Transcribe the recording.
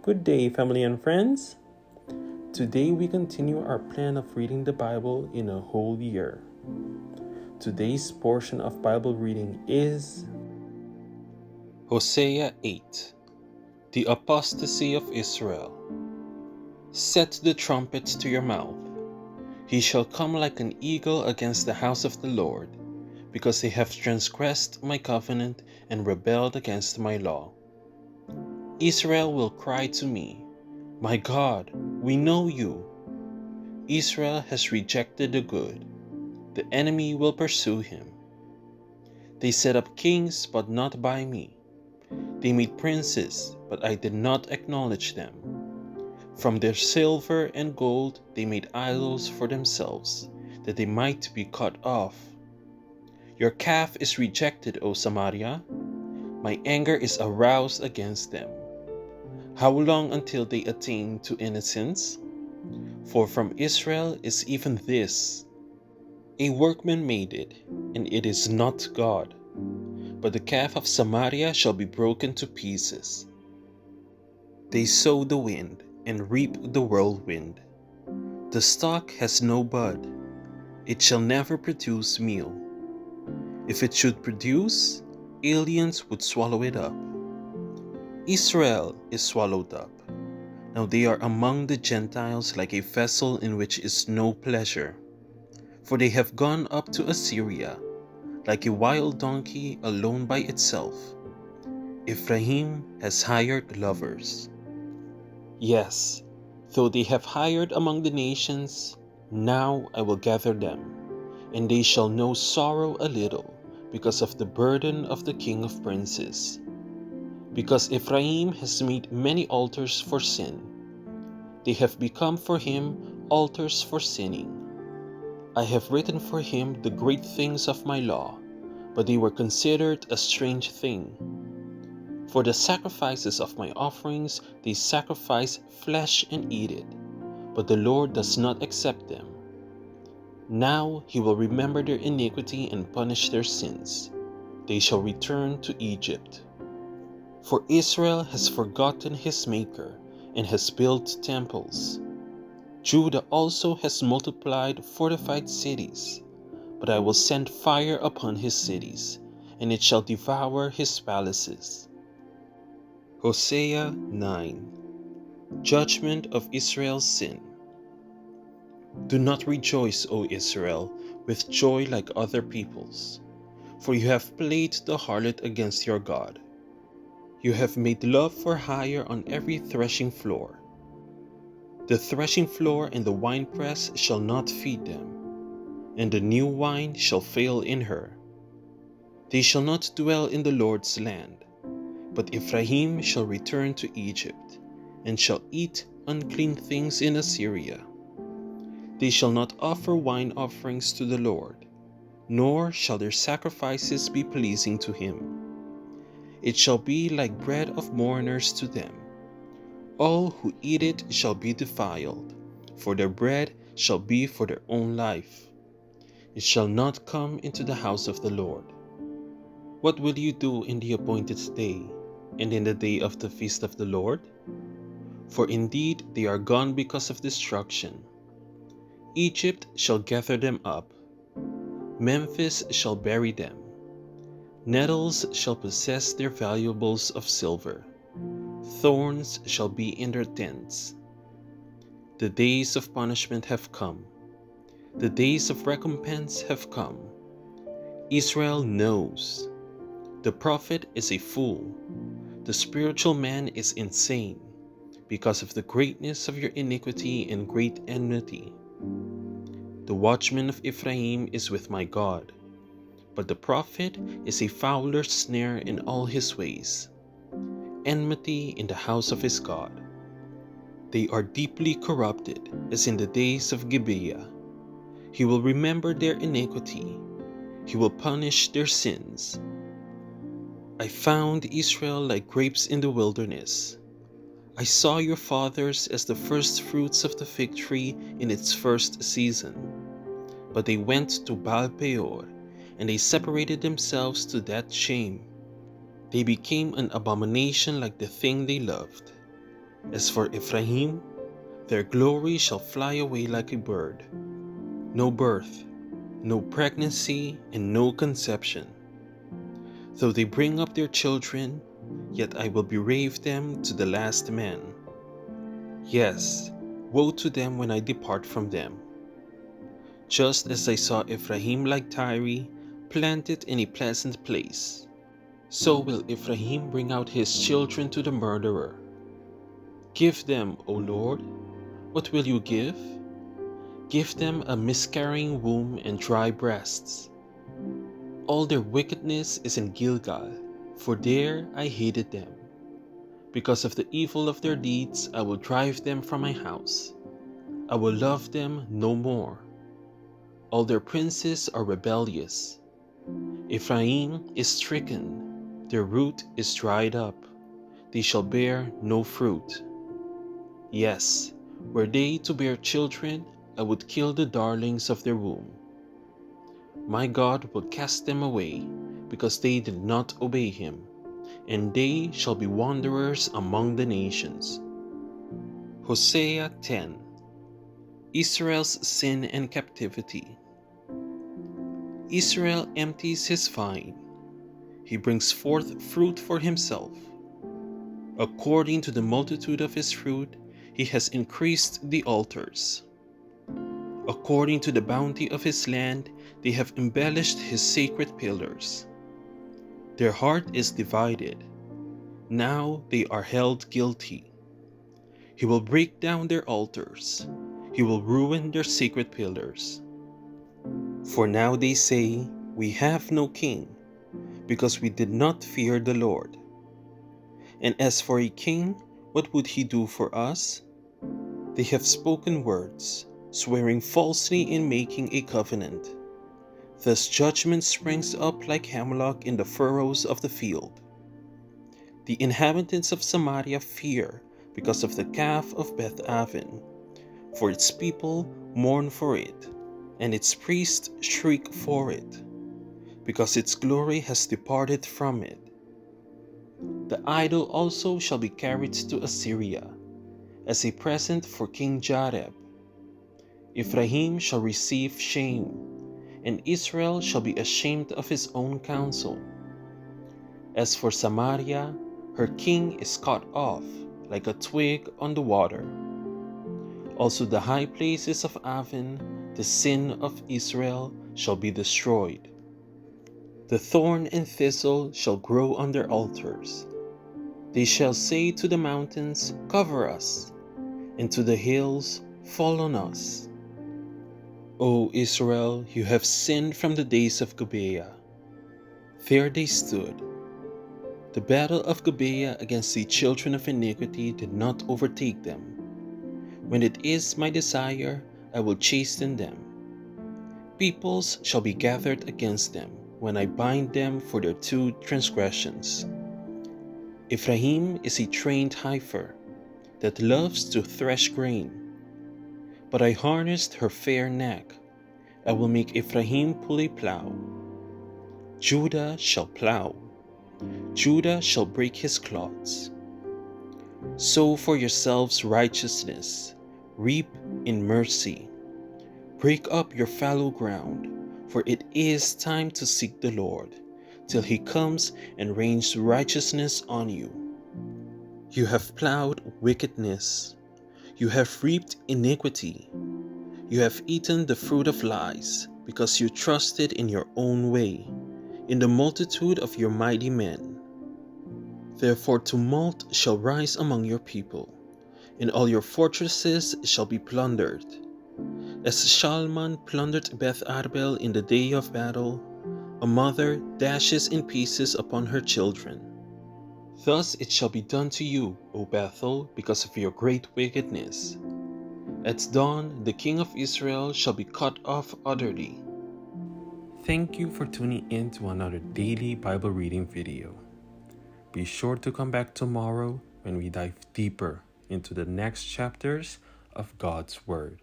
Good day, family and friends. Today we continue our plan of reading the Bible in a whole year. Today's portion of Bible reading is Hosea 8, the apostasy of Israel. Set the trumpets to your mouth. He shall come like an eagle against the house of the Lord, because they have transgressed my covenant and rebelled against my law. Israel will cry to me, "My God, we know you." Israel has rejected the good. The enemy will pursue him. They set up kings, but not by me. They made princes, but I did not acknowledge them. From their silver and gold they made idols for themselves, that they might be cut off. Your calf is rejected, O Samaria. My anger is aroused against them. How long until they attain to innocence? For from Israel is even this: a workman made it, and it is not God. But the calf of Samaria shall be broken to pieces. They sow the wind and reap the whirlwind. The stalk has no bud. It shall never produce meal. If it should produce, aliens would swallow it up. Israel is swallowed up. Now they are among the Gentiles like a vessel in which is no pleasure. For they have gone up to Assyria, like a wild donkey alone by itself. Ephraim has hired lovers. Yes, though they have hired among the nations, now I will gather them, and they shall know sorrow a little because of the burden of the king of princes. Because Ephraim has made many altars for sin, they have become for him altars for sinning. I have written for him the great things of my law, but they were considered a strange thing. For the sacrifices of my offerings they sacrifice flesh and eat it, but the Lord does not accept them. Now he will remember their iniquity and punish their sins. They shall return to Egypt. For Israel has forgotten his Maker and has built temples. Judah also has multiplied fortified cities, but I will send fire upon his cities, and it shall devour his palaces. Hosea 9. Judgment of Israel's sin. Do not rejoice, O Israel, with joy like other peoples, for you have played the harlot against your God. You have made love for hire on every threshing floor. The threshing floor and the winepress shall not feed them, and the new wine shall fail in her. They shall not dwell in the Lord's land, but Ephraim shall return to Egypt, and shall eat unclean things in Assyria. They shall not offer wine offerings to the Lord, nor shall their sacrifices be pleasing to him. It shall be like bread of mourners to them. All who eat it shall be defiled, for their bread shall be for their own life. It shall not come into the house of the Lord. What will you do in the appointed day, and in the day of the feast of the Lord? For indeed they are gone because of destruction. Egypt shall gather them up. Memphis shall bury them. Nettles shall possess their valuables of silver. Thorns shall be in their tents. The days of punishment have come. The days of recompense have come. Israel knows. The prophet is a fool. The spiritual man is insane, because of the greatness of your iniquity and great enmity. The watchman of Ephraim is with my God, but the prophet is a fowler's snare in all his ways. Enmity in the house of his God. They are deeply corrupted, as in the days of Gibeah. He will remember their iniquity. He will punish their sins. I found Israel like grapes in the wilderness. I saw your fathers as the first fruits of the fig tree in its first season. But they went to Baal Peor, and they separated themselves to that shame. They became an abomination like the thing they loved. As for Ephraim, their glory shall fly away like a bird. No birth, no pregnancy, and no conception. Though they bring up their children, yet I will bereave them to the last man. Yes, woe to them when I depart from them. Just as I saw Ephraim like Tyre, planted in a pleasant place, so will Ephraim bring out his children to the murderer. Give them, O Lord, what will you give? Give them a miscarrying womb and dry breasts. All their wickedness is in Gilgal, for there I hated them. Because of the evil of their deeds, I will drive them from my house. I will love them no more. All their princes are rebellious. Ephraim is stricken, their root is dried up. They shall bear no fruit. Yes, were they to bear children, I would kill the darlings of their womb. My God will cast them away, because they did not obey him, and they shall be wanderers among the nations. Hosea 10. Israel's sin and captivity. Israel empties his vine. He brings forth fruit for himself. According to the multitude of his fruit, he has increased the altars. According to the bounty of his land, they have embellished his sacred pillars. Their heart is divided. Now they are held guilty. He will break down their altars. He will ruin their sacred pillars. For now they say, we have no king, because we did not fear the Lord. And as for a king, what would he do for us? They have spoken words, swearing falsely in making a covenant. Thus judgment springs up like hemlock in the furrows of the field. The inhabitants of Samaria fear because of the calf of Beth-aven, for its people mourn for it, and its priests shriek for it, because its glory has departed from it. The idol also shall be carried to Assyria, as a present for King Jareb. Ephraim shall receive shame, and Israel shall be ashamed of his own counsel. As for Samaria, her king is cut off, like a twig on the water. Also the high places of Aven, the sin of Israel, shall be destroyed. The thorn and thistle shall grow on their altars. They shall say to the mountains, cover us, and to the hills, fall on us. O Israel, you have sinned from the days of Gibeah. There they stood. The battle of Gibeah against the children of iniquity did not overtake them. When it is my desire, I will chasten them. Peoples shall be gathered against them, when I bind them for their two transgressions. Ephraim is a trained heifer, that loves to thresh grain. But I harnessed her fair neck. I will make Ephraim pull a plow. Judah shall plow. Judah shall break his clods. Sow for yourselves righteousness. Reap in mercy. Break up your fallow ground, for it is time to seek the Lord, till he comes and rains righteousness on you. You have plowed wickedness. You have reaped iniquity. You have eaten the fruit of lies, because you trusted in your own way, in the multitude of your mighty men. Therefore tumult shall rise among your people, and all your fortresses shall be plundered. As Shalman plundered Beth Arbel in the day of battle, a mother dashes in pieces upon her children. Thus it shall be done to you, O Bethel, because of your great wickedness. At dawn, the king of Israel shall be cut off utterly. Thank you for tuning in to another daily Bible reading video. Be sure to come back tomorrow when we dive deeper into the next chapters of God's Word.